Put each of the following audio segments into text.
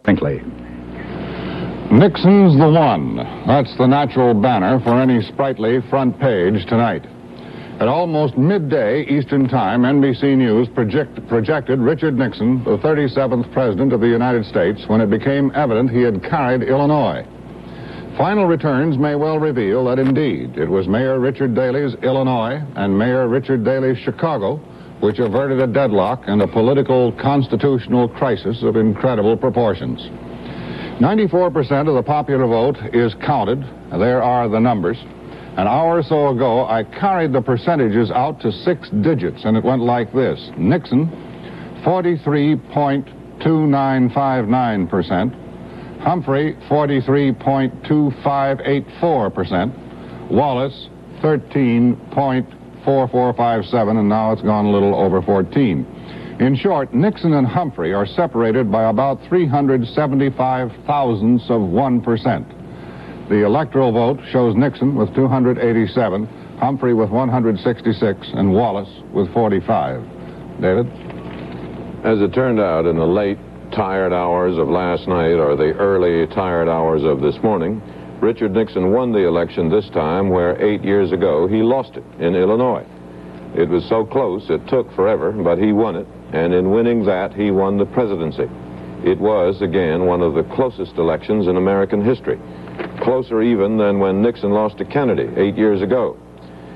Brinkley. Nixon's the one. That's the natural banner for any sprightly front page tonight. At almost midday Eastern Time, NBC News projected Richard Nixon, the 37th President of the United States, when it became evident he had carried Illinois. Final returns may well reveal that indeed it was Mayor Richard Daley's Illinois and Mayor Richard Daley's Chicago which averted a deadlock and a political constitutional crisis of incredible proportions. 94% of the popular vote is counted. There are the numbers. An hour or so ago, I carried the percentages out to 6 digits, and it went like this. Nixon, 43.2959%. Humphrey, 43.2584%. Wallace, 13.4457, and now it's gone a little over 14. In short, Nixon and Humphrey are separated by about 375 thousandths of 1%. The electoral vote shows Nixon with 287, Humphrey with 166, and Wallace with 45. David? As it turned out, in the late, tired hours of last night or the early, tired hours of this morning, Richard Nixon won the election this time where 8 years ago he lost it in Illinois. It was so close it took forever, but he won it, and in winning that he won the presidency. It was, again, one of the closest elections in American history, closer even than when Nixon lost to Kennedy 8 years ago.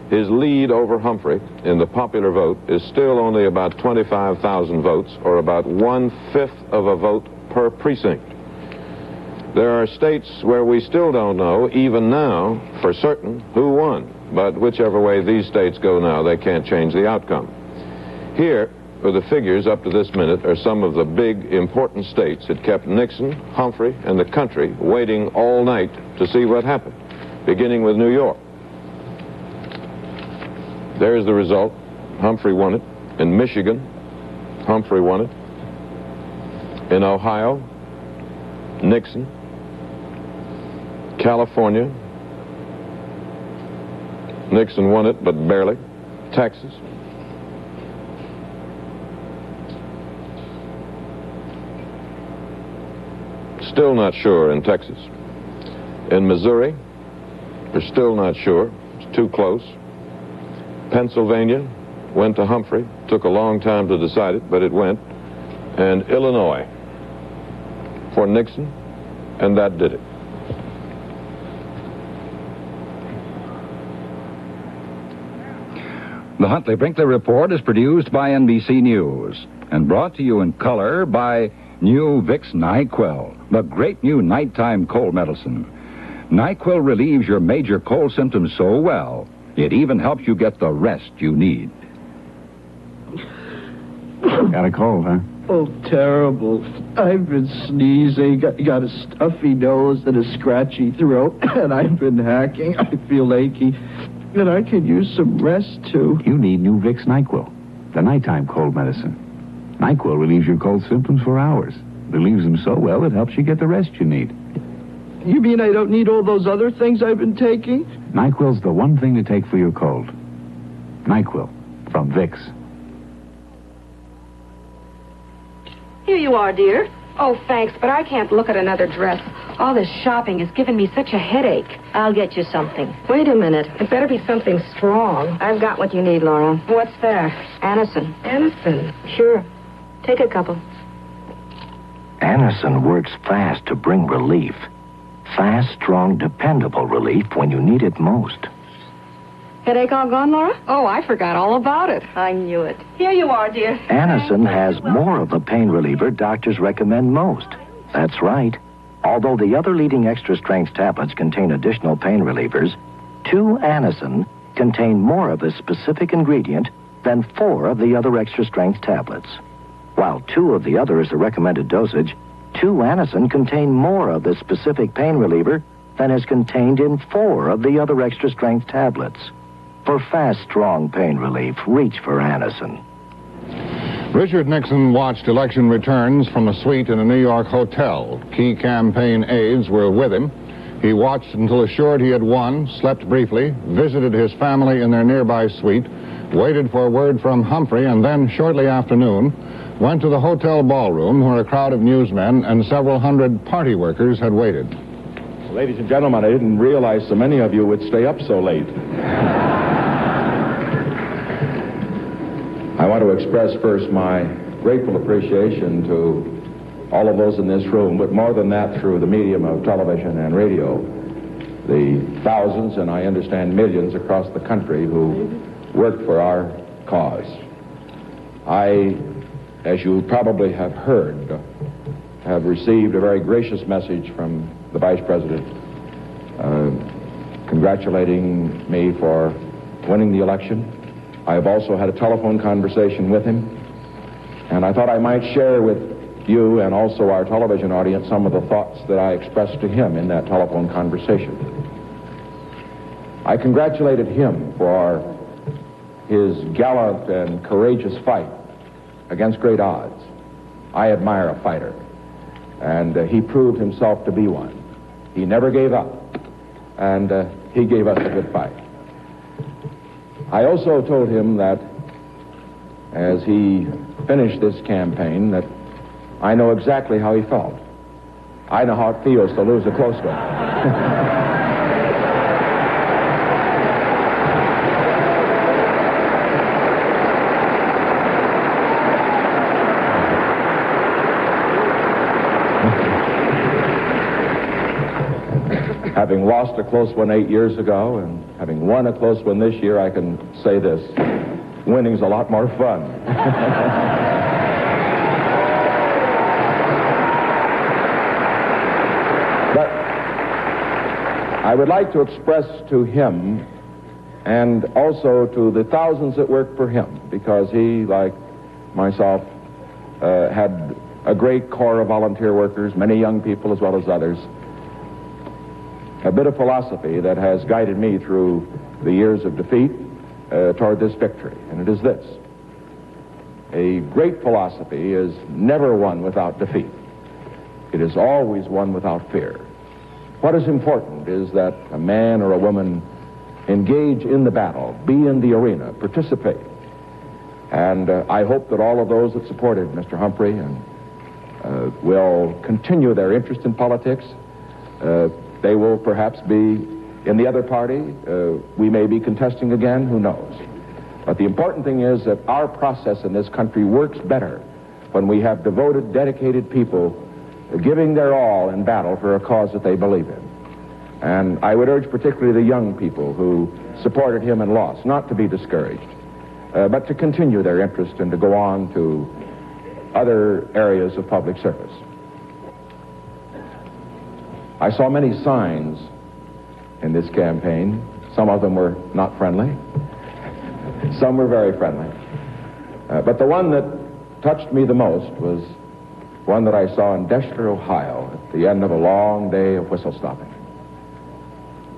His lead over Humphrey in the popular vote is still only about 25,000 votes, or about 1/5 of a vote per precinct. There are states where we still don't know, even now, for certain, who won. But whichever way these states go now, they can't change the outcome. Here, with the figures up to this minute, are some of the big, important states that kept Nixon, Humphrey, and the country waiting all night to see what happened, beginning with New York. There's the result. Humphrey won it. In Michigan, Humphrey won it. In Ohio, Nixon. California, Nixon won it, but barely. Texas. Still not sure in Texas. In Missouri, they're still not sure. It's too close. Pennsylvania went to Humphrey. Took a long time to decide it, but it went. And Illinois for Nixon, and that did it. The Huntley-Brinkley Report is produced by NBC News and brought to you in color by new Vicks NyQuil, the great new nighttime cold medicine. NyQuil relieves your major cold symptoms so well, it even helps you get the rest you need. Got a cold, huh? Oh, terrible. I've been sneezing, got a stuffy nose and a scratchy throat, and I've been hacking. I feel achy. And I could use some rest, too. You need new Vicks NyQuil, the nighttime cold medicine. NyQuil relieves your cold symptoms for hours. Relieves them so well, it helps you get the rest you need. You mean I don't need all those other things I've been taking? NyQuil's the one thing to take for your cold. NyQuil from Vicks. Here you are, dear. Oh, thanks, but I can't look at another dress. All this shopping has given me such a headache. I'll get you something. Wait a minute. It better be something strong. I've got what you need, Laura. What's that? Anacin. Anacin. Sure. Take a couple. Anacin works fast to bring relief. Fast, strong, dependable relief when you need it most. Headache all gone, Laura? Oh, I forgot all about it. I knew it. Here you are, dear. Anacin has more of the pain reliever doctors recommend most. That's right. Although the other leading extra-strength tablets contain additional pain relievers, 2 Anacin contain more of this specific ingredient than 4 of the other extra-strength tablets. While 2 of the other is the recommended dosage, 2 Anacin contain more of this specific pain reliever than is contained in 4 of the other extra-strength tablets. For fast, strong pain relief, reach for Anacin. Richard Nixon watched election returns from a suite in a New York hotel. Key campaign aides were with him. He watched until assured he had won, slept briefly, visited his family in their nearby suite, waited for word from Humphrey, and then, shortly after noon, went to the hotel ballroom where a crowd of newsmen and several hundred party workers had waited. Ladies and gentlemen, I didn't realize so many of you would stay up so late. I want to express first my grateful appreciation to all of those in this room, but more than that, through the medium of television and radio, the thousands, and I understand millions across the country who worked for our cause. I, as you probably have heard, have received a very gracious message from the Vice President congratulating me for winning the election. I have also had a telephone conversation with him, and I thought I might share with you and also our television audience some of the thoughts that I expressed to him in that telephone conversation. I congratulated him for his gallant and courageous fight against great odds. I admire a fighter, and he proved himself to be one. He never gave up, and he gave us a good fight. I also told him that as he finished this campaign, that I know exactly how he felt. I know how it feels to lose a close one. Having lost a close one 8 years ago and having won a close one this year, I can say this: winning's a lot more fun. But I would like to express to him and also to the thousands that work for him, because he, like myself, had a great corps of volunteer workers, many young people as well as others, a bit of philosophy that has guided me through the years of defeat toward this victory, and it is this: a great philosophy is never won without defeat. It is always won without fear. What is important is that a man or a woman engage in the battle, be in the arena, participate. And I hope that all of those that supported Mr. Humphrey and will continue their interest in politics. They will perhaps be in the other party. We may be contesting again, who knows. But the important thing is that our process in this country works better when we have devoted, dedicated people giving their all in battle for a cause that they believe in. And I would urge particularly the young people who supported him and lost not to be discouraged, but to continue their interest and to go on to other areas of public service. I saw many signs in this campaign. Some of them were not friendly. Some were very friendly. But the one that touched me the most was one that I saw in Deshler, Ohio, at the end of a long day of whistle stopping.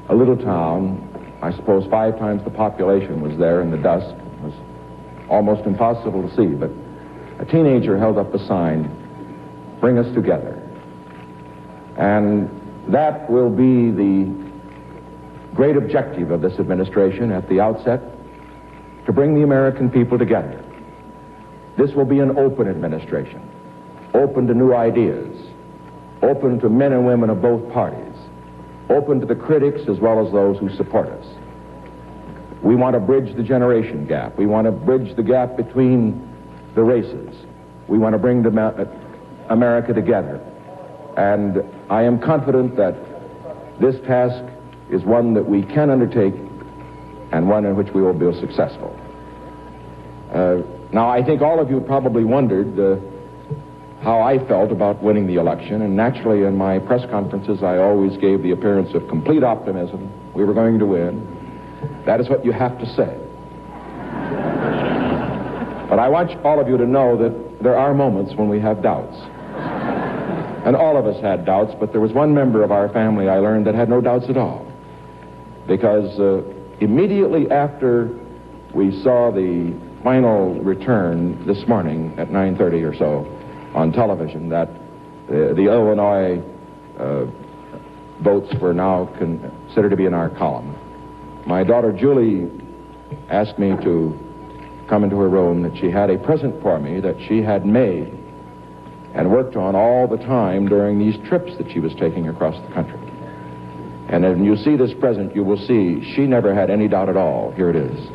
A little town, I suppose 5 times the population was there in the dusk. It was almost impossible to see, but a teenager held up a sign, "Bring us together." And that will be the great objective of this administration at the outset, to bring the American people together. This will be an open administration, open to new ideas, open to men and women of both parties, open to the critics as well as those who support us. We want to bridge the generation gap. We want to bridge the gap between the races. We want to bring America together. And I am confident that this task is one that we can undertake and one in which we will be successful. Now, I think all of you probably wondered how I felt about winning the election, and naturally in my press conferences I always gave the appearance of complete optimism. We were going to win. That is what you have to say. But I want all of you to know that there are moments when we have doubts. And all of us had doubts, but there was one member of our family, I learned, that had no doubts at all. Because immediately after we saw the final return this morning at 9:30 or so on television, that the Illinois votes were now considered to be in our column, my daughter Julie asked me to come into her room that she had a present for me that she had made and worked on all the time during these trips that she was taking across the country. And when you see this present, you will see she never had any doubt at all. Here it is.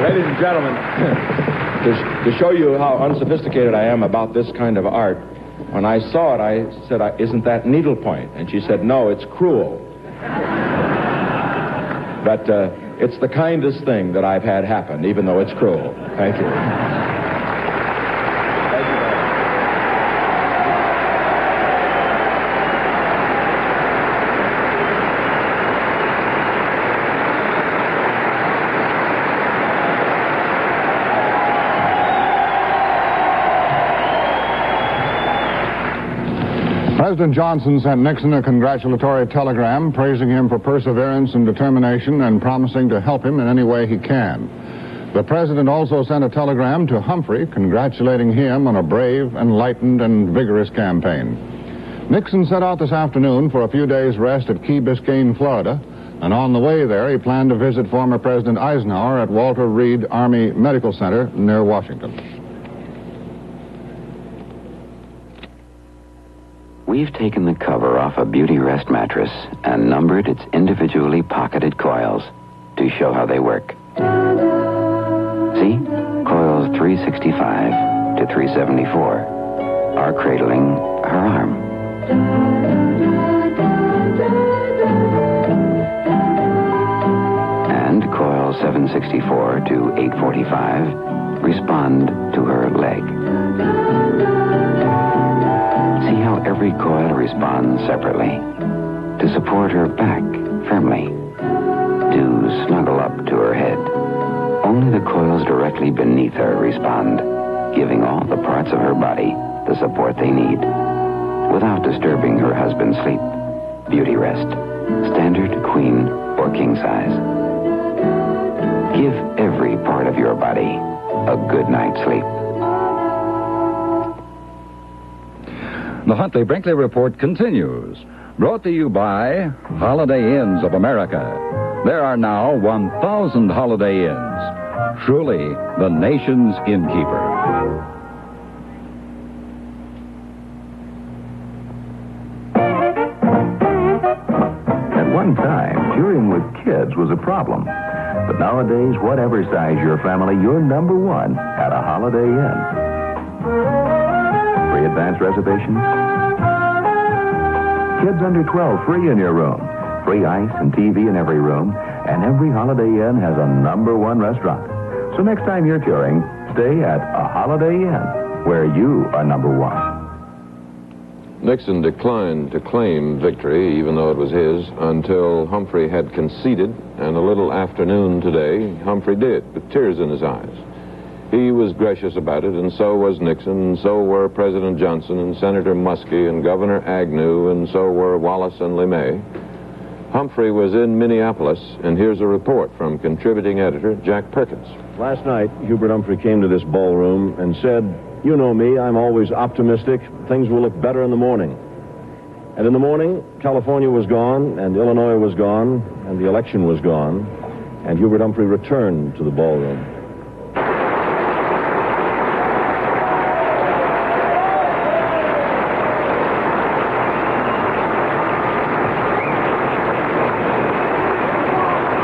Ladies and gentlemen, to show you how unsophisticated I am about this kind of art, when I saw it, I said, "Isn't that needlepoint?" And she said, "No, it's crewel." But it's the kindest thing that I've had happen, even though it's cruel. Thank you. President Johnson sent Nixon a congratulatory telegram praising him for perseverance and determination and promising to help him in any way he can. The president also sent a telegram to Humphrey congratulating him on a brave, enlightened, and vigorous campaign. Nixon set out this afternoon for a few days' rest at Key Biscayne, Florida, and on the way there he planned to visit former President Eisenhower at Walter Reed Army Medical Center near Washington. We've taken the cover off a Beauty Rest mattress and numbered its individually pocketed coils to show how they work. See? Coils 365 to 374 are cradling her arm. And coils 764 to 845 respond to her leg. See how every coil responds separately to support her back firmly, to snuggle up to her head. Only the coils directly beneath her respond, giving all the parts of her body the support they need, without disturbing her husband's sleep. Beauty Rest, standard, queen, or king size. Give every part of your body a good night's sleep. The Huntley-Brinkley Report continues. Brought to you by Holiday Inns of America. There are now 1,000 Holiday Inns. Truly the nation's innkeeper. At one time, touring with kids was a problem. But nowadays, whatever size your family, you're number one at a Holiday Inn. Free advance reservations? Kids under 12 free in your room. Free ice and TV in every room. And every Holiday Inn has a number one restaurant. So next time you're touring, stay at a Holiday Inn, where you are number one. Nixon declined to claim victory, even though it was his, until Humphrey had conceded, and a little afternoon today, Humphrey did, with tears in his eyes. He was gracious about it, and so was Nixon, and so were President Johnson and Senator Muskie and Governor Agnew, and so were Wallace and LeMay. Humphrey was in Minneapolis, and here's a report from contributing editor Jack Perkins. Last night, Hubert Humphrey came to this ballroom and said, "You know me, I'm always optimistic. Things will look better in the morning." And in the morning, California was gone, and Illinois was gone, and the election was gone, and Hubert Humphrey returned to the ballroom.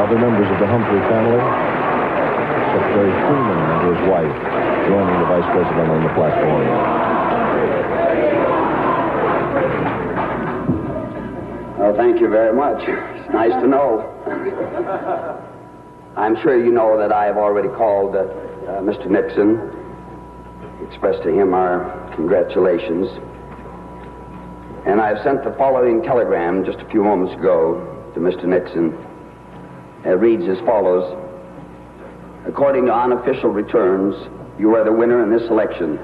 Other members of the Humphrey family, Secretary Freeman and his wife, joining the Vice President on the platform. Well, thank you very much. It's nice to know. I'm sure you know that I have already called Mr. Nixon, expressed to him our congratulations. And I have sent the following telegram just a few moments ago to Mr. Nixon, reads as follows. According to unofficial returns, you are the winner in this election.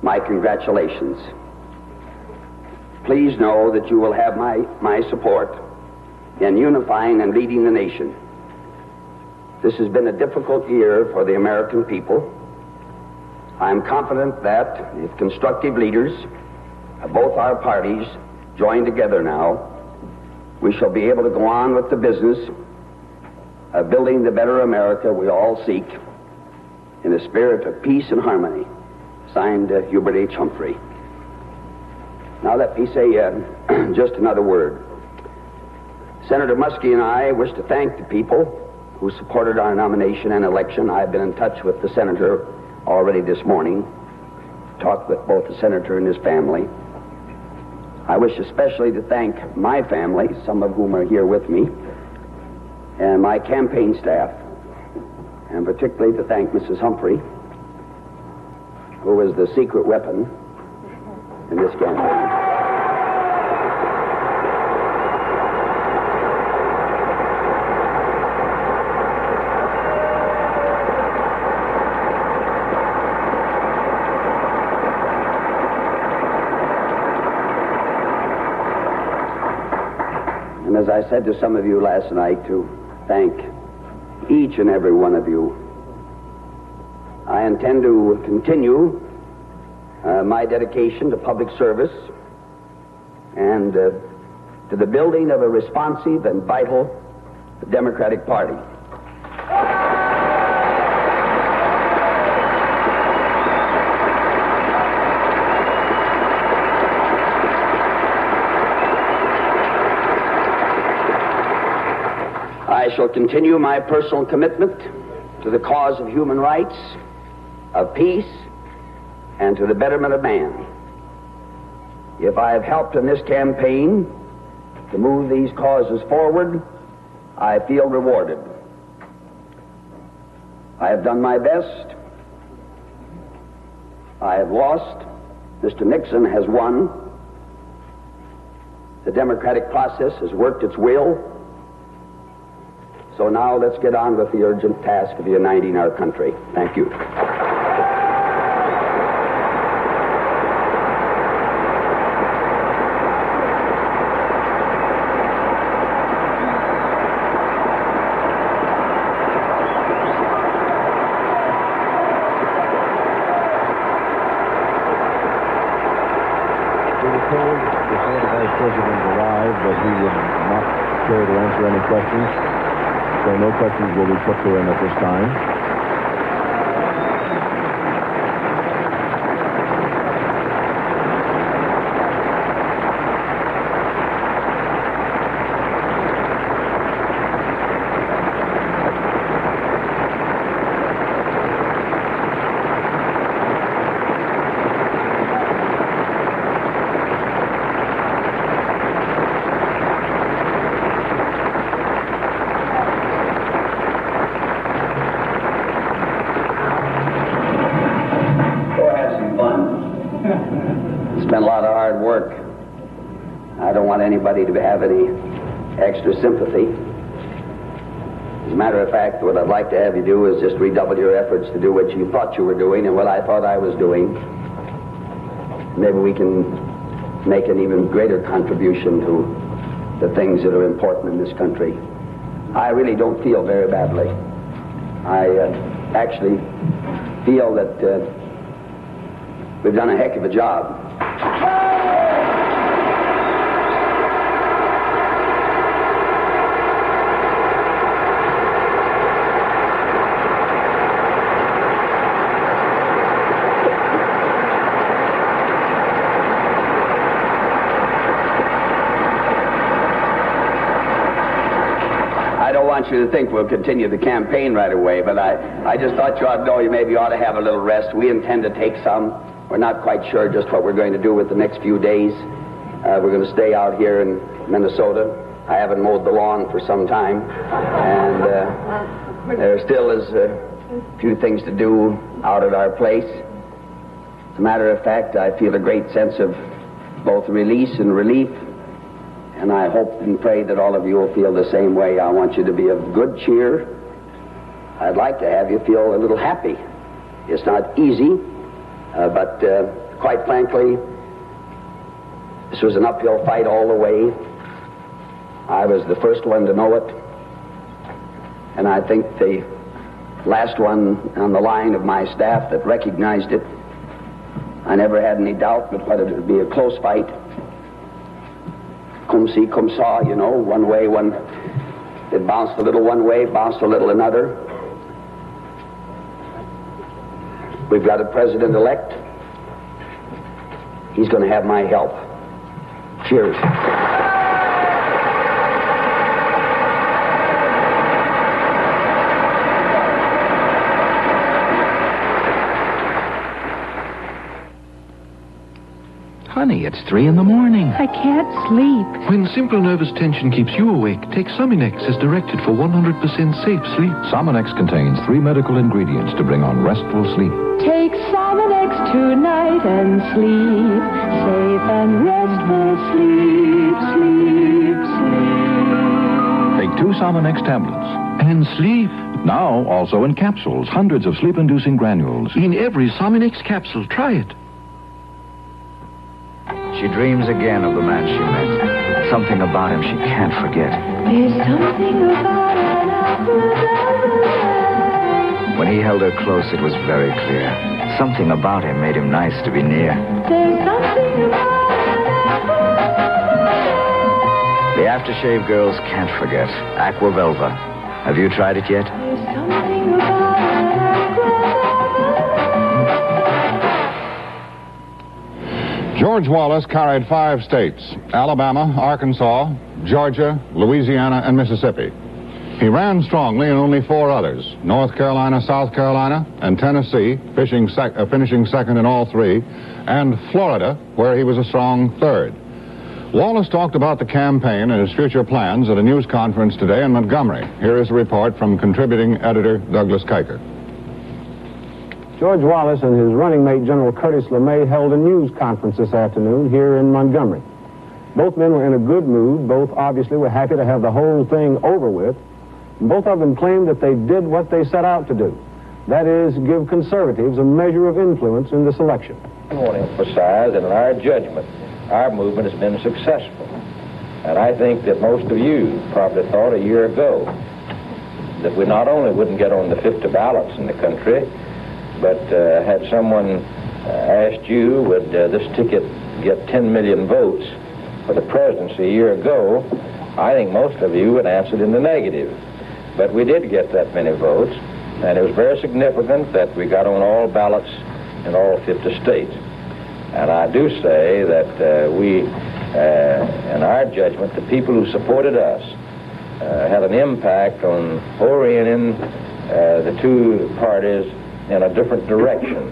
My congratulations. Please know that you will have my support in unifying and leading the nation. This has been a difficult year for the American people. I am confident that if constructive leaders of both our parties join together now, we shall be able to go on with the business of building the better America we all seek in a spirit of peace and harmony. Signed, Hubert H. Humphrey. Now let me say just another word. Senator Muskie and I wish to thank the people who supported our nomination and election. I've been in touch with the senator already this morning, talked with both the senator and his family. I wish especially to thank my family, some of whom are here with me, and my campaign staff, and particularly to thank Mrs. Humphrey, who was the secret weapon in this campaign. And as I said to some of you last night, to thank each and every one of you, I intend to continue my dedication to public service and to the building of a responsive and vital Democratic Party. I shall continue my personal commitment to the cause of human rights, of peace, and to the betterment of man. If I have helped in this campaign to move these causes forward, I feel rewarded. I have done my best. I have lost. Mr. Nixon has won. The democratic process has worked its will. So now let's get on with the urgent task of uniting our country. Thank you. Before the Vice President arrived that he would not care to answer any questions. So no questions will be put to him at this time. Spent a lot of hard work. I don't want anybody to have any extra sympathy. As a matter of fact, what I'd like to have you do is just redouble your efforts to do what you thought you were doing and what I thought I was doing. Maybe we can make an even greater contribution to the things that are important in this country. I really don't feel very badly. I actually feel that we've done a heck of a job. I don't want you to think we'll continue the campaign right away, but I just thought you ought to know you maybe ought to have a little rest. We intend to take some. We're not quite sure just what we're going to do with the next few days. We're going to stay out here in Minnesota. I haven't mowed the lawn for some time, and there still is a few things to do out at our place. As a matter of fact, I feel a great sense of both release and relief, and I hope and pray that all of you will feel the same way. I want you to be of good cheer. I'd like to have you feel a little happy. It's not easy, but quite frankly, this was an uphill fight all the way. I was the first one to know it, and I think the last one on the line of my staff that recognized it. I never had any doubt but whether it would be a close fight. Come see, come saw, you know, one way, it bounced a little one way, bounced a little another. We've got a president-elect. He's going to have my help. Cheers. Honey, it's 3 in the morning. I can't sleep. When simple nervous tension keeps you awake, take Suminex as directed for 100% safe sleep. Suminex contains 3 medical ingredients to bring on restful sleep. Take Suminex tonight and sleep. Safe and restful sleep, sleep, sleep. Take 2 Suminex tablets. And sleep. Now also in capsules, hundreds of sleep-inducing granules. In every Suminex capsule. Try it. She dreams again of the man she met. Something about him she can't forget. There's something about an apple. When he held her close, it was very clear. Something about him made him nice to be near. There's something about an apple. The aftershave girls can't forget. Aqua Velva. Have you tried it yet? There's something about an apple. George Wallace carried 5 states: Alabama, Arkansas, Georgia, Louisiana, and Mississippi. He ran strongly in only 4 others: North Carolina, South Carolina, and Tennessee, finishing second in all 3, and Florida, where he was a strong 3rd. Wallace talked about the campaign and his future plans at a news conference today in Montgomery. Here is a report from contributing editor Douglas Kiker. George Wallace and his running mate, General Curtis LeMay, held a news conference this afternoon here in Montgomery. Both men were in a good mood. Both obviously were happy to have the whole thing over with. And both of them claimed that they did what they set out to do. That is, give conservatives a measure of influence in this election. I want to emphasize that in our judgment, our movement has been successful. And I think that most of you probably thought a year ago that we not only wouldn't get on the 50 ballots in the country, but had someone asked you, would this ticket get 10 million votes for the presidency a year ago, I think most of you would answer in the negative. But we did get that many votes, and it was very significant that we got on all ballots in all 50 states. And I do say that in our judgment, the people who supported us had an impact on orienting the 2 parties in a different direction.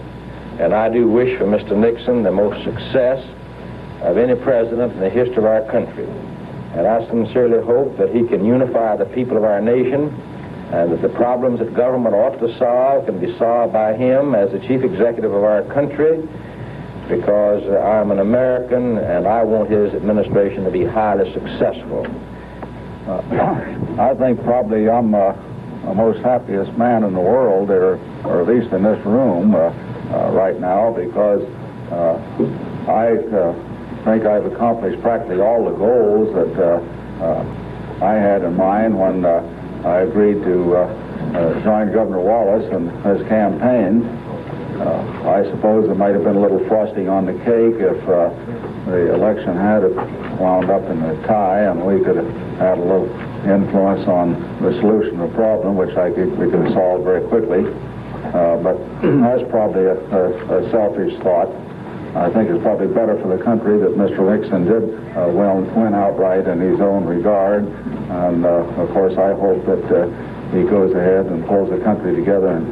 And I do wish for Mr. Nixon the most success of any president in the history of our country. And I sincerely hope that he can unify the people of our nation, and that the problems that government ought to solve can be solved by him as the chief executive of our country, because I'm an American and I want his administration to be highly successful. I think probably I'm the most happiest man in the world, or at least in this room right now, because I think I've accomplished practically all the goals that I had in mind when I agreed to join Governor Wallace in his campaign. I suppose there might have been a little frosting on the cake if the election had wound up in a tie and we could have had a little influence on the solution of the problem, which we could have solved very quickly. But that's probably a selfish thought. I think it's probably better for the country that Mr. Nixon did win outright in his own regard. And, of course, I hope that he goes ahead and pulls the country together and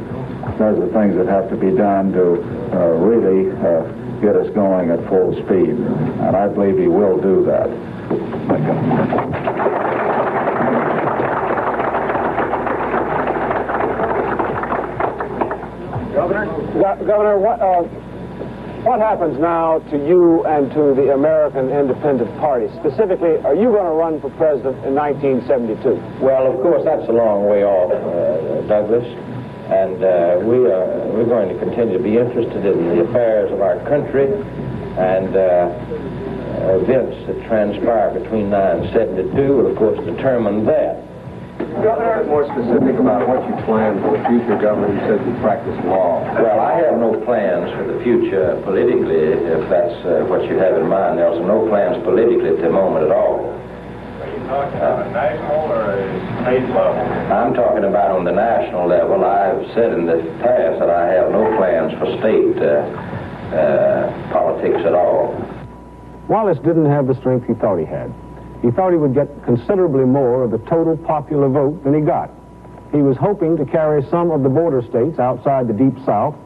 does the things that have to be done to really get us going at full speed. And I believe he will do that. Thank you. Governor, What happens now to you and to the American Independent Party? Specifically, are you going to run for president in 1972? Well, of course, that's a long way off, Douglas. And we're going to continue to be interested in the affairs of our country and events that transpire between now and 72 will, of course, determine that. Governor, more specific about what you plan for the future. Governor, you said you practice law. Well, I have no plans for the future politically, if that's what you have in mind, Nelson. No plans politically at the moment at all. Are you talking on a national or a state level? I'm talking about on the national level. I've said in the past that I have no plans for state politics at all. Wallace didn't have the strength he thought he had. He thought he would get considerably more of the total popular vote than he got. He was hoping to carry some of the border states outside the Deep South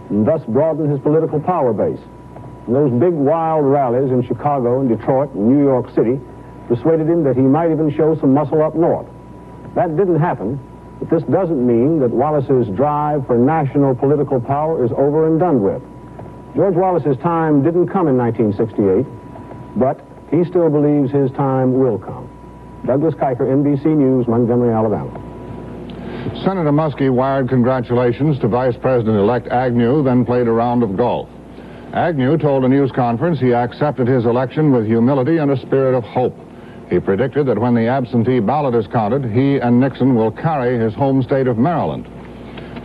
and thus broaden his political power base. And those big wild rallies in Chicago and Detroit and New York City persuaded him that he might even show some muscle up north. That didn't happen, but this doesn't mean that Wallace's drive for national political power is over and done with. George Wallace's time didn't come in 1968, but he still believes his time will come. Douglas Kiker, NBC News, Montgomery, Alabama. Senator Muskie wired congratulations to Vice President-elect Agnew, then played a round of golf. Agnew told a news conference he accepted his election with humility and a spirit of hope. He predicted that when the absentee ballot is counted, he and Nixon will carry his home state of Maryland.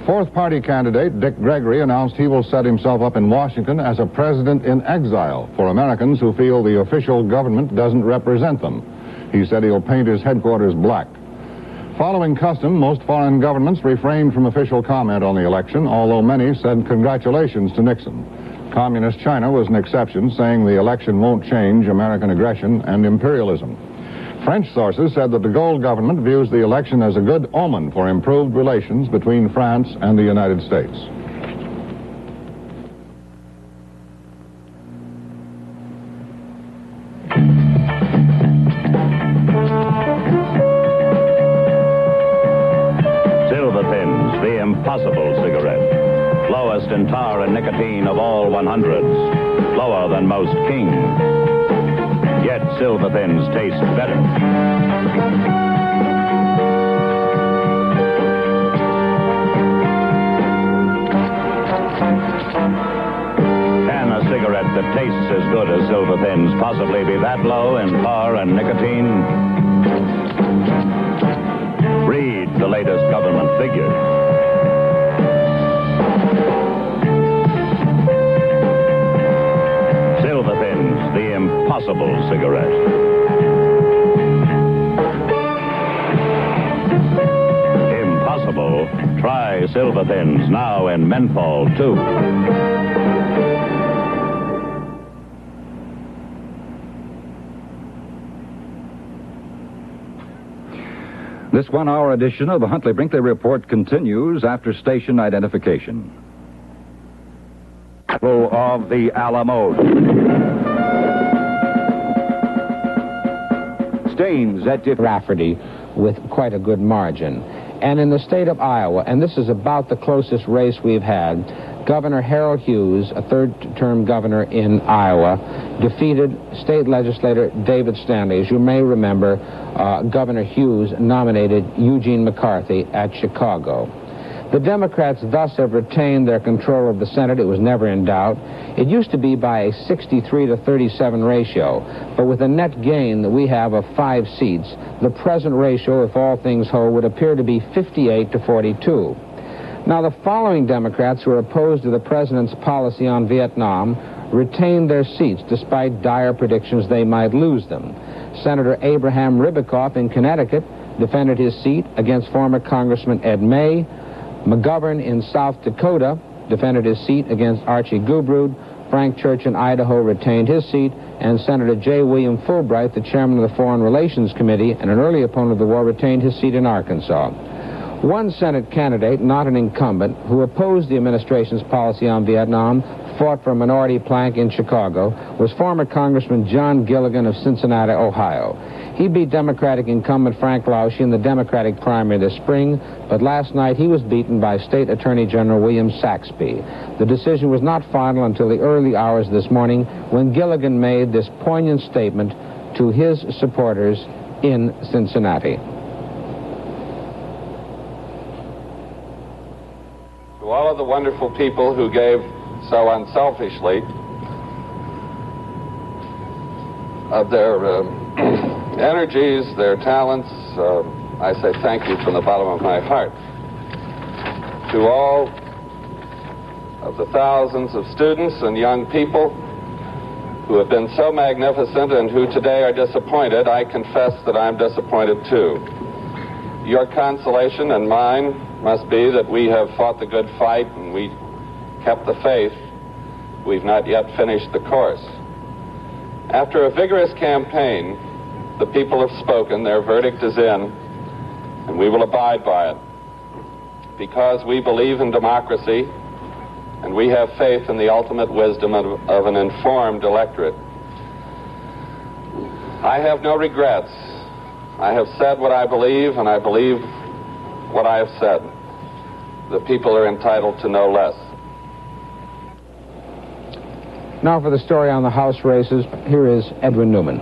Fourth party candidate Dick Gregory announced he will set himself up in Washington as a president in exile for Americans who feel the official government doesn't represent them. He said he'll paint his headquarters black. Following custom, most foreign governments refrained from official comment on the election, although many said congratulations to Nixon. Communist China was an exception, saying the election won't change American aggression and imperialism. French sources said that the Gaulle government views the election as a good omen for improved relations between France and the United States. Silver Thins, the impossible cigarette. Lowest in tar and nicotine of all 100s. Lower than most Kings. Yet Silver Thins taste better. Can a cigarette that tastes as good as Silver Thins possibly be that low in tar and nicotine? Read the latest government figures. The impossible cigarette. Impossible? Try Silver Thins now in menthol, too. This one-hour edition of the Huntley Brinkley Report continues after station identification. Of the Alamo. Staines at Rafferty with quite a good margin. And in the state of Iowa, and this is about the closest race we've had, Governor Harold Hughes, a third-term governor in Iowa, defeated state legislator David Stanley. As you may remember, Governor Hughes nominated Eugene McCarthy at Chicago. The Democrats thus have retained their control of the Senate. It was never in doubt. It used to be by a 63-37 ratio, but with a net gain that we have of 5 seats, the present ratio, if all things hold, would appear to be 58-42. Now, the following Democrats who are opposed to the president's policy on Vietnam retained their seats despite dire predictions they might lose them. Senator Abraham Ribicoff in Connecticut defended his seat against former Congressman Ed May. McGovern in South Dakota defended his seat against Archie Gubrud. Frank Church in Idaho retained his seat, and Senator J. William Fulbright, the chairman of the Foreign Relations Committee and an early opponent of the war, retained his seat in Arkansas. One Senate candidate, not an incumbent, who opposed the administration's policy on Vietnam, fought for a minority plank in Chicago, was former Congressman John Gilligan of Cincinnati, Ohio. He beat Democratic incumbent Frank Lausche in the Democratic primary this spring, but last night he was beaten by State Attorney General William Saxby. The decision was not final until the early hours this morning, when Gilligan made this poignant statement to his supporters in Cincinnati. To all of the wonderful people who gave so unselfishly of their energies, their talents, I say thank you from the bottom of my heart. To all of the thousands of students and young people who have been so magnificent and who today are disappointed, I confess that I'm disappointed too. Your consolation and mine must be that we have fought the good fight and we kept the faith. We've not yet finished the course. After a vigorous campaign, the people have spoken, their verdict is in, and we will abide by it. Because we believe in democracy, and we have faith in the ultimate wisdom of an informed electorate. I have no regrets. I have said what I believe, and I believe what I have said. The people are entitled to no less. Now for the story on the House races, here is Edwin Newman.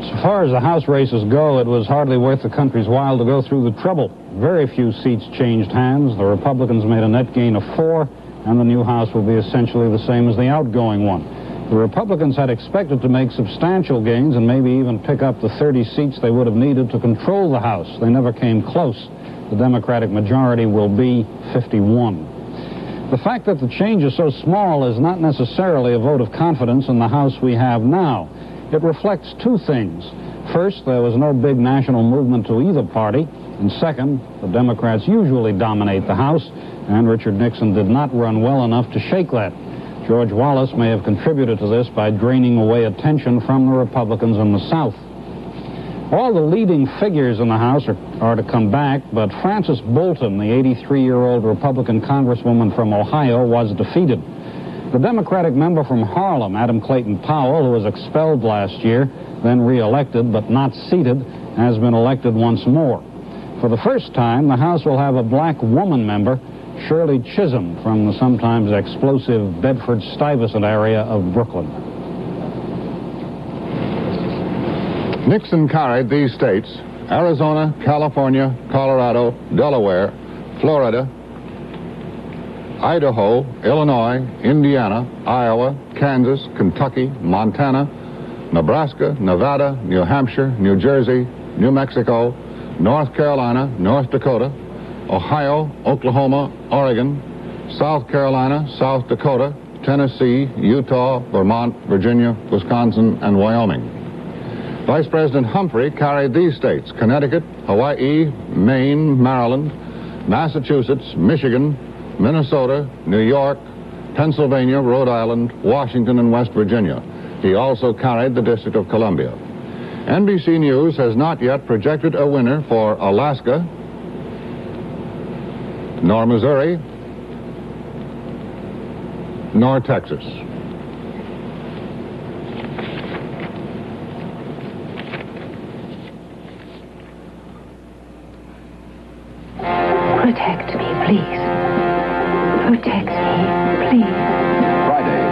So far as the House races go, it was hardly worth the country's while to go through the trouble. Very few seats changed hands. The Republicans made a net gain of 4, and the new House will be essentially the same as the outgoing one. The Republicans had expected to make substantial gains and maybe even pick up the 30 seats they would have needed to control the House. They never came close. The Democratic majority will be 51. The fact that the change is so small is not necessarily a vote of confidence in the House we have now. It reflects two things. First, there was no big national movement to either party. And second, the Democrats usually dominate the House, and Richard Nixon did not run well enough to shake that. George Wallace may have contributed to this by draining away attention from the Republicans in the South. All the leading figures in the House are to come back, but Frances Bolton, the 83-year-old Republican congresswoman from Ohio, was defeated. The Democratic member from Harlem, Adam Clayton Powell, who was expelled last year, then re-elected but not seated, has been elected once more. For the first time, the House will have a black woman member, Shirley Chisholm, from the sometimes explosive Bedford-Stuyvesant area of Brooklyn. Nixon carried these states: Arizona, California, Colorado, Delaware, Florida, Idaho, Illinois, Indiana, Iowa, Kansas, Kentucky, Montana, Nebraska, Nevada, New Hampshire, New Jersey, New Mexico, North Carolina, North Dakota, Ohio, Oklahoma, Oregon, South Carolina, South Dakota, Tennessee, Utah, Vermont, Virginia, Wisconsin, and Wyoming. Vice President Humphrey carried these states: Connecticut, Hawaii, Maine, Maryland, Massachusetts, Michigan, Minnesota, New York, Pennsylvania, Rhode Island, Washington, and West Virginia. He also carried the District of Columbia. NBC News has not yet projected a winner for Alaska, nor Missouri, nor Texas. Protect me, please. Protect me, please. Friday,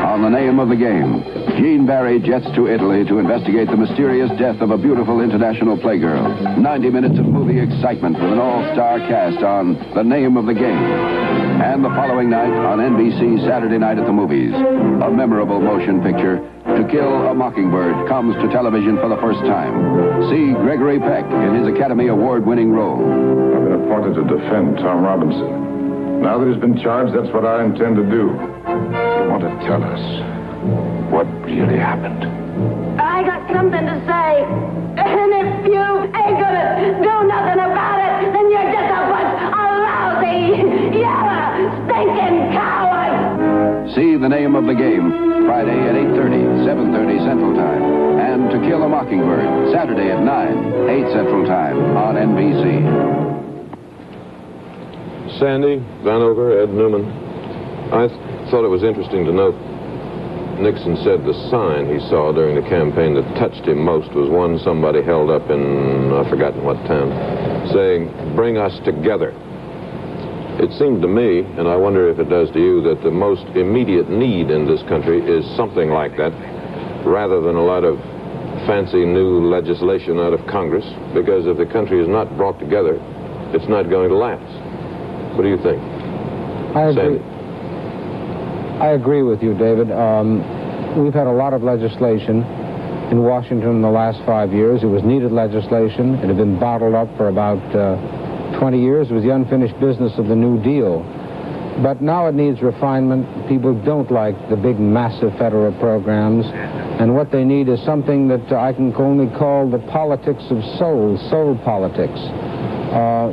on The Name of the Game, Gene Barry jets to Italy to investigate the mysterious death of a beautiful international playgirl. 90 minutes of movie excitement with an all-star cast on The Name of the Game. And the following night on NBC Saturday Night at the Movies, a memorable motion picture, To Kill a Mockingbird, comes to television for the first time. See Gregory Peck in his Academy Award-winning role. I've been appointed to defend Tom Robinson. Now that he's been charged, that's what I intend to do. You want to tell us what really happened? I got something to say. And if you ain't gonna do nothing about it, then you're just a bunch of lousy, yellow, stinking cowards. See The Name of the Game, Friday at 8:30, 7:30 Central Time. And To Kill a Mockingbird, Saturday at 9, 8 Central Time on NBC. Sandy, Vanover, Ed Newman, I thought it was interesting to note Nixon said the sign he saw during the campaign that touched him most was one somebody held up in, I've forgotten what town, saying, "Bring us together." It seemed to me, and I wonder if it does to you, that the most immediate need in this country is something like that, rather than a lot of fancy new legislation out of Congress, because if the country is not brought together, it's not going to last. What do you think? I agree. Sandy? I agree with you, David. We've had a lot of legislation in Washington in the last 5 years. It was needed legislation. It had been bottled up for about 20 years. It was the unfinished business of the New Deal. But now it needs refinement. People don't like the big, massive federal programs. And what they need is something that I can only call the politics of soul politics.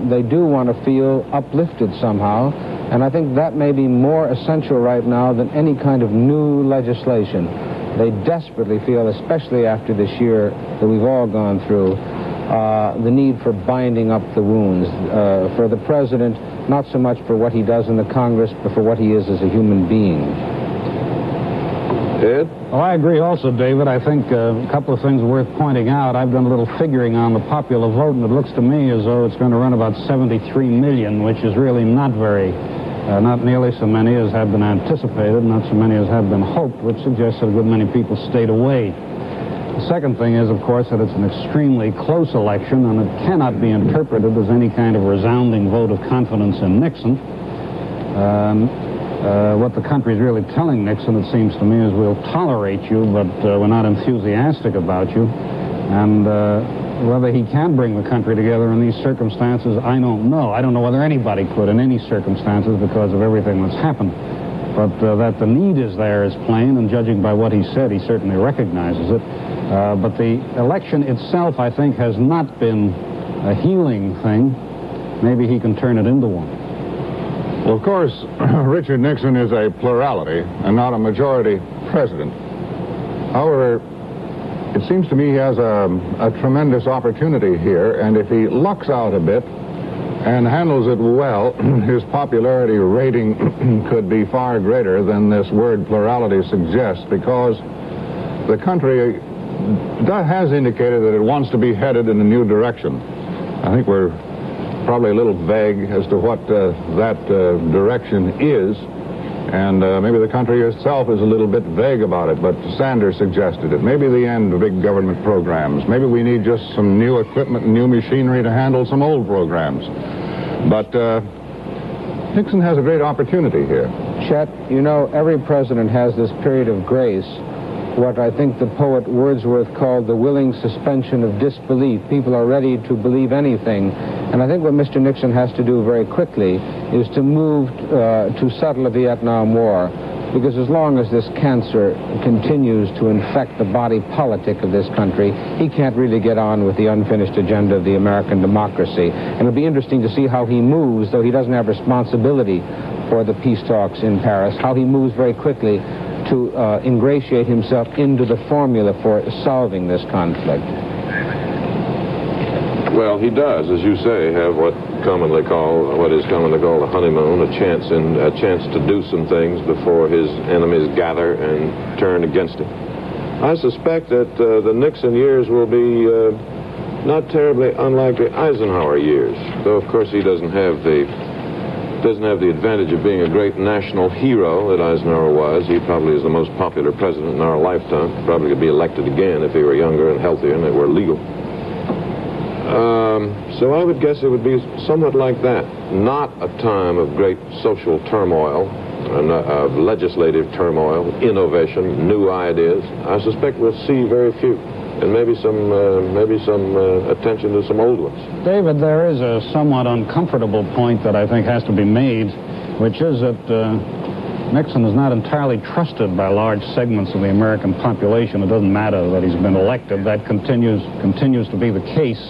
They do want to feel uplifted somehow. And I think that may be more essential right now than any kind of new legislation. They desperately feel, especially after this year that we've all gone through, the need for binding up the wounds. For the president, not so much for what he does in the Congress, but for what he is as a human being. Ed? Well, I agree also, David. I think a couple of things worth pointing out. I've done a little figuring on the popular vote, and it looks to me as though it's going to run about 73 million, which is really not nearly so many as have been anticipated, not so many as have been hoped, which suggests that a good many people stayed away. The second thing is, of course, that it's an extremely close election, and it cannot be interpreted as any kind of resounding vote of confidence in Nixon. What the country is really telling Nixon, it seems to me, is we'll tolerate you, but we're not enthusiastic about you. And whether he can bring the country together in these circumstances, I don't know. I don't know whether anybody could in any circumstances because of everything that's happened. But that the need is there is plain, and judging by what he said, he certainly recognizes it. But the election itself, I think, has not been a healing thing. Maybe he can turn it into one. Well, of course, Richard Nixon is a plurality and not a majority president. However, it seems to me he has a tremendous opportunity here, and if he lucks out a bit and handles it well, his popularity rating could be far greater than this word plurality suggests, because the country has indicated that it wants to be headed in a new direction. I think we're probably a little vague as to what that direction is, and maybe the country itself is a little bit vague about it, but Sanders suggested it. Maybe the end of big government programs. Maybe we need just some new equipment and new machinery to handle some old programs. But Nixon has a great opportunity here. Chet, you know, every president has this period of grace, what I think the poet Wordsworth called the willing suspension of disbelief. People are ready to believe anything. And I think what Mr. Nixon has to do very quickly is to move to settle the Vietnam War, because as long as this cancer continues to infect the body politic of this country, he can't really get on with the unfinished agenda of the American democracy. And it'll be interesting to see how he moves, though he doesn't have responsibility for the peace talks in Paris, how he moves very quickly to ingratiate himself into the formula for solving this conflict. Well, he does, as you say, have what is commonly called the honeymoon, a chance to do some things before his enemies gather and turn against him. I suspect that the Nixon years will be not terribly unlike the Eisenhower years, though of course he doesn't have the advantage of being a great national hero that Eisenhower was. He probably is the most popular president in our lifetime. Probably could be elected again if he were younger and healthier and it were legal. So I would guess it would be somewhat like that. Not a time of great social turmoil, of legislative turmoil, innovation, new ideas. I suspect we'll see very few, and maybe some attention to some old ones. David, there is a somewhat uncomfortable point that I think has to be made, which is that Nixon is not entirely trusted by large segments of the American population. It doesn't matter that he's been elected. That continues to be the case.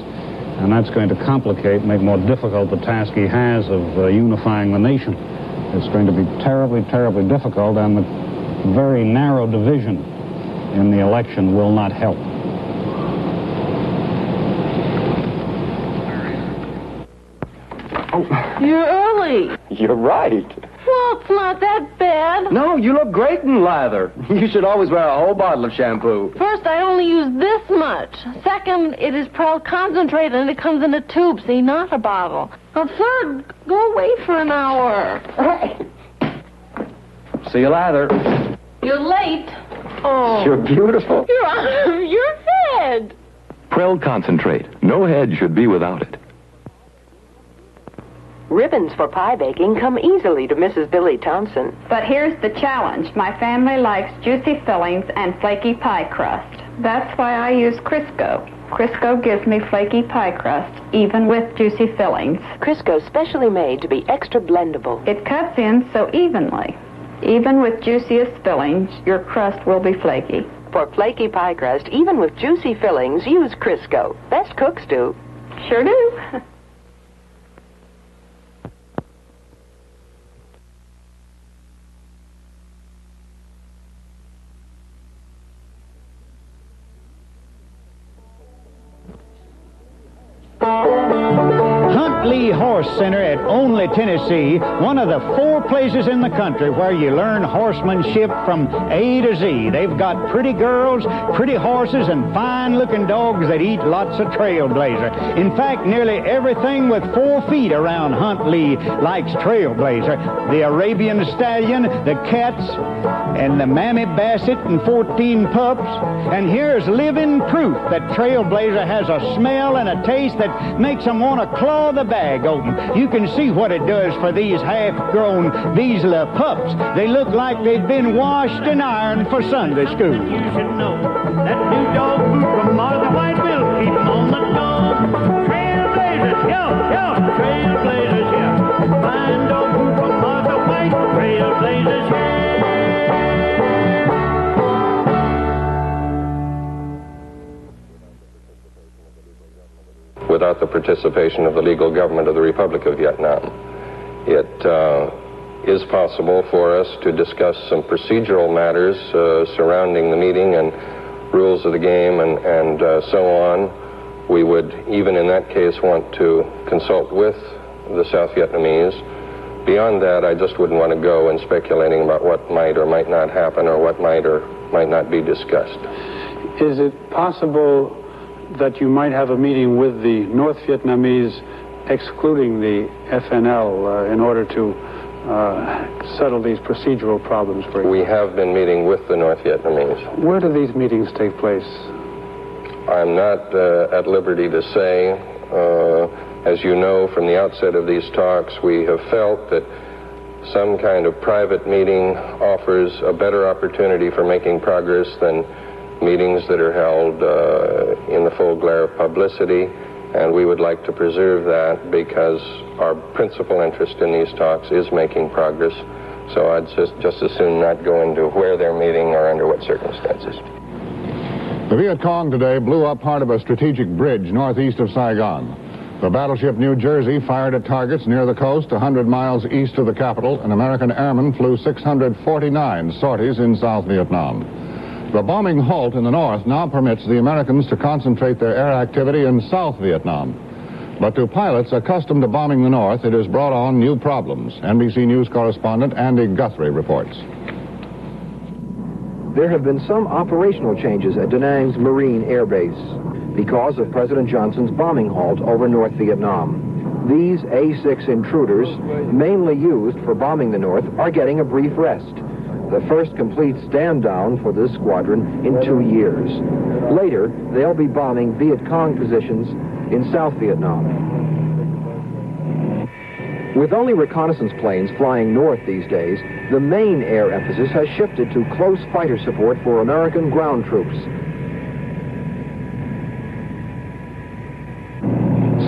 And that's going to complicate, make more difficult the task he has of unifying the nation. It's going to be terribly, terribly difficult, and the very narrow division in the election will not help. You're early. Billy. You're right. Well, it's not that bad. No, you look great in lather. You should always wear a whole bottle of shampoo. First, I only use this much. Second, it is pearl concentrate and it comes in a tube, see, not a bottle. Now, third, go away for an hour. See you lather. You're late. Oh. You're beautiful. Your arm, your head. Prel Concentrate. No head should be without it. Ribbons for pie baking come easily to Mrs. Billy Thompson. But here's the challenge. My family likes juicy fillings and flaky pie crust. That's why I use Crisco. Crisco gives me flaky pie crust, even with juicy fillings. Crisco's specially made to be extra blendable. It cuts in so evenly. Even with juiciest fillings, your crust will be flaky. For flaky pie crust, even with juicy fillings, use Crisco. Best cooks do. Sure do. Huntley Horse Center at Only, Tennessee, one of the 4 places in the country where you learn horsemanship from A to Z. They've got pretty girls, pretty horses, and fine-looking dogs that eat lots of Trailblazer. In fact, nearly everything with 4 feet around Huntley likes Trailblazer. The Arabian Stallion, the Cats, and the Mammy Basset and 14 pups. And here's living proof that Trailblazer has a smell and a taste that makes them want to claw the bag open. You can see what it does for these half-grown Vizsla pups. They look like they've been washed and ironed for Sunday school. You should know that new dog food from Martha White will keep them on the go. Trailblazers, yo, Trailblazers, yeah. Fine dog food from Martha White, Trailblazers, yeah. Without the participation of the legal government of the Republic of Vietnam, it is possible for us to discuss some procedural matters surrounding the meeting and rules of the game and so on. We would, even in that case, want to consult with the South Vietnamese. Beyond that, I just wouldn't want to go in speculating about what might or might not happen or what might or might not be discussed. Is it possible that you might have a meeting with the North Vietnamese, excluding the FNL, in order to settle these procedural problems for you? We have been meeting with the North Vietnamese. Where do these meetings take place? I'm not at liberty to say. As you know, from the outset of these talks, we have felt that some kind of private meeting offers a better opportunity for making progress than meetings that are held in the full glare of publicity, and we would like to preserve that because our principal interest in these talks is making progress. So I'd just as soon not go into where they're meeting or under what circumstances. The Viet Cong today blew up part of a strategic bridge northeast of Saigon. The battleship New Jersey fired at targets near the coast 100 miles east of the capital, and American airmen flew 649 sorties in South Vietnam. The bombing halt in the north now permits the Americans to concentrate their air activity in South Vietnam. But to pilots accustomed to bombing the north, it has brought on new problems. NBC News correspondent Andy Guthrie reports. There have been some operational changes at Da Nang's Marine Air Base because of President Johnson's bombing halt over North Vietnam. These A-6 intruders, mainly used for bombing the north, are getting a brief rest. The first complete stand-down for this squadron in 2 years. Later, they'll be bombing Viet Cong positions in South Vietnam. With only reconnaissance planes flying north these days, the main air emphasis has shifted to close fighter support for American ground troops.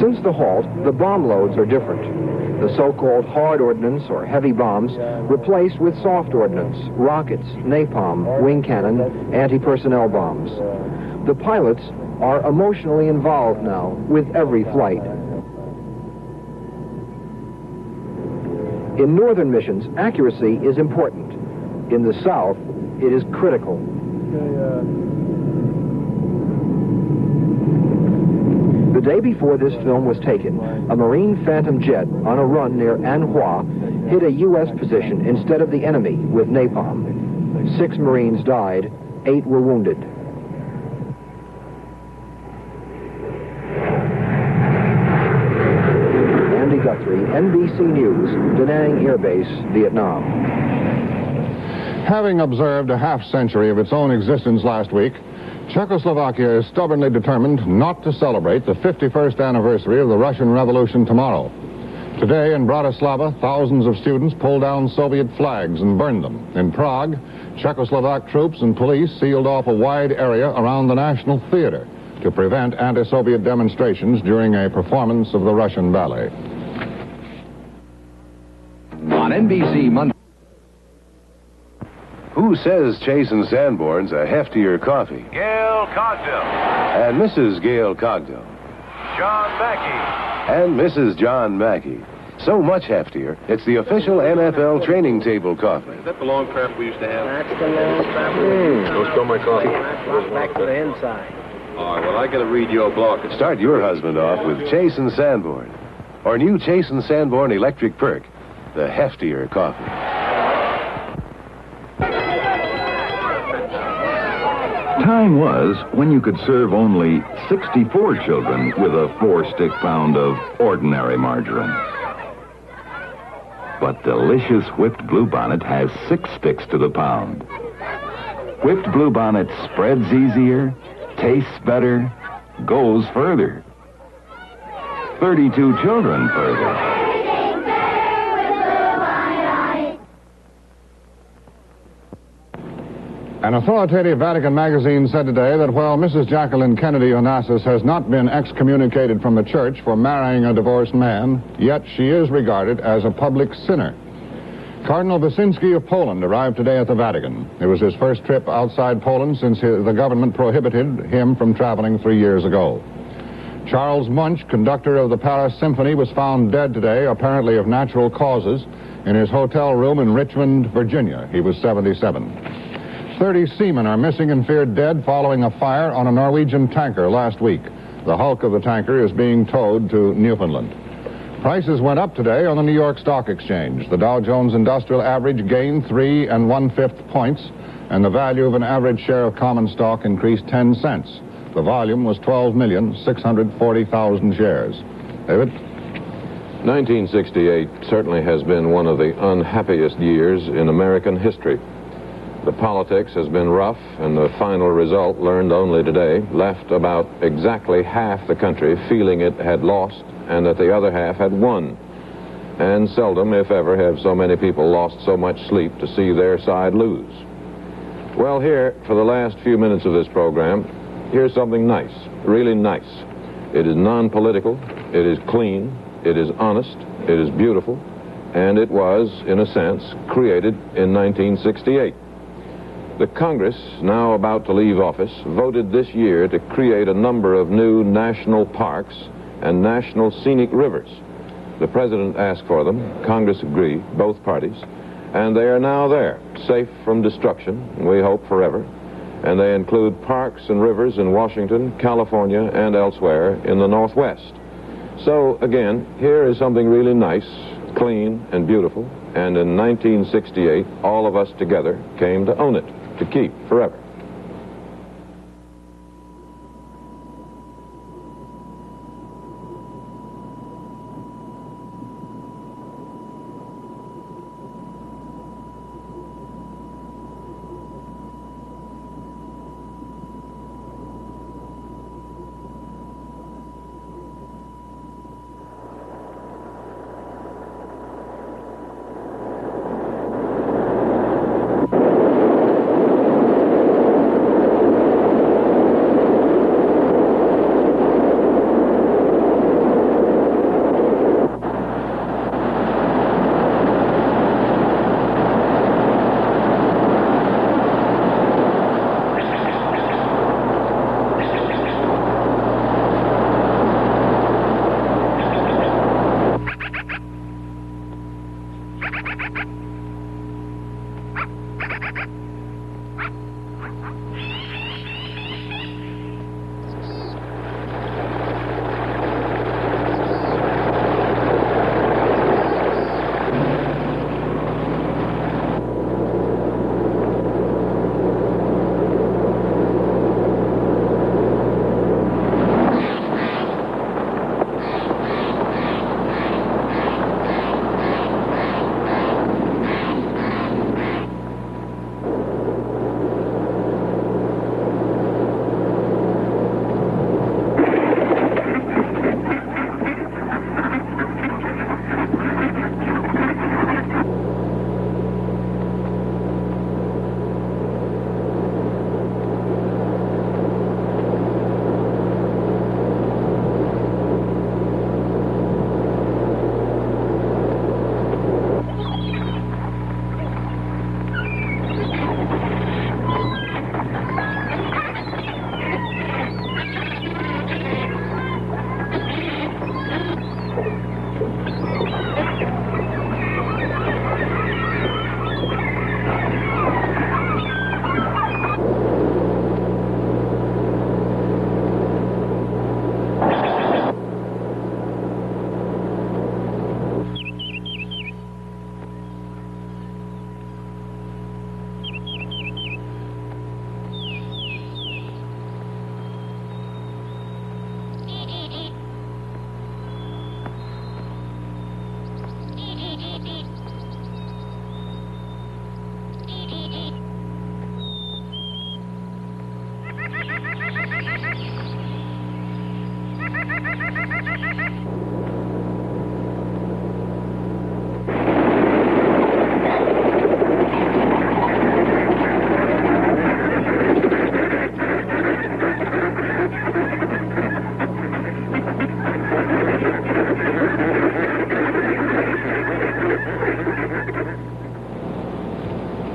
Since the halt, the bomb loads are different. The so-called hard ordnance, or heavy bombs, replaced with soft ordnance, rockets, napalm, wing cannon, anti-personnel bombs. The pilots are emotionally involved now with every flight. In northern missions, accuracy is important. In the south, it is critical. The day before this film was taken, a Marine Phantom jet on a run near Anhua hit a U.S. position instead of the enemy with napalm. 6 Marines died, 8 were wounded. Andy Guthrie, NBC News, Da Nang Air Base, Vietnam. Having observed a half-century of its own existence last week, Czechoslovakia is stubbornly determined not to celebrate the 51st anniversary of the Russian Revolution tomorrow. Today in Bratislava, thousands of students pulled down Soviet flags and burned them. In Prague, Czechoslovak troops and police sealed off a wide area around the National Theater to prevent anti-Soviet demonstrations during a performance of the Russian ballet. On NBC Monday. Who says Chase and Sanborn's a heftier coffee? Gail Cogdill. And Mrs. Gail Cogdill. John Mackey. And Mrs. John Mackey. So much heftier, it's the official NFL training table coffee. Is that the long crap we used to have? That's the long crap. Don't spill my coffee. Right back to the inside. All right, well, I got to read your blog. Start your husband off with Chase and Sanborn. Or new Chase and Sanborn Electric Perk, the heftier coffee. Time was when you could serve only 64 children with a 4-stick pound of ordinary margarine. But delicious Whipped Bluebonnet has 6 sticks to the pound. Whipped Bluebonnet spreads easier, tastes better, goes further. 32 children further. An authoritative Vatican magazine said today that while Mrs. Jacqueline Kennedy Onassis has not been excommunicated from the church for marrying a divorced man, yet she is regarded as a public sinner. Cardinal Wyszynski of Poland arrived today at the Vatican. It was his first trip outside Poland since the government prohibited him from traveling 3 years ago. Charles Munch, conductor of the Paris Symphony, was found dead today, apparently of natural causes, in his hotel room in Richmond, Virginia. He was 77. 30 seamen are missing and feared dead following a fire on a Norwegian tanker last week. The hulk of the tanker is being towed to Newfoundland. Prices went up today on the New York Stock Exchange. The Dow Jones Industrial Average gained 3 1/5 points, and the value of an average share of common stock increased 10 cents. The volume was 12,640,000 shares. David? 1968 certainly has been one of the unhappiest years in American history. The politics has been rough, and the final result, learned only today, left about exactly half the country feeling it had lost and that the other half had won. And seldom, if ever, have so many people lost so much sleep to see their side lose. Well, here, for the last few minutes of this program, here's something nice, really nice. It is non-political, it is clean, it is honest, it is beautiful, and it was, in a sense, created in 1968. The Congress, now about to leave office, voted this year to create a number of new national parks and national scenic rivers. The President asked for them, Congress agreed, both parties, and they are now there, safe from destruction, we hope forever, and they include parks and rivers in Washington, California, and elsewhere in the Northwest. So, again, here is something really nice, clean, and beautiful, and in 1968, all of us together came to own it, to keep forever.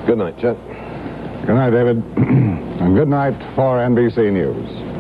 Good night, Chet. Good night, David. And good night for NBC News.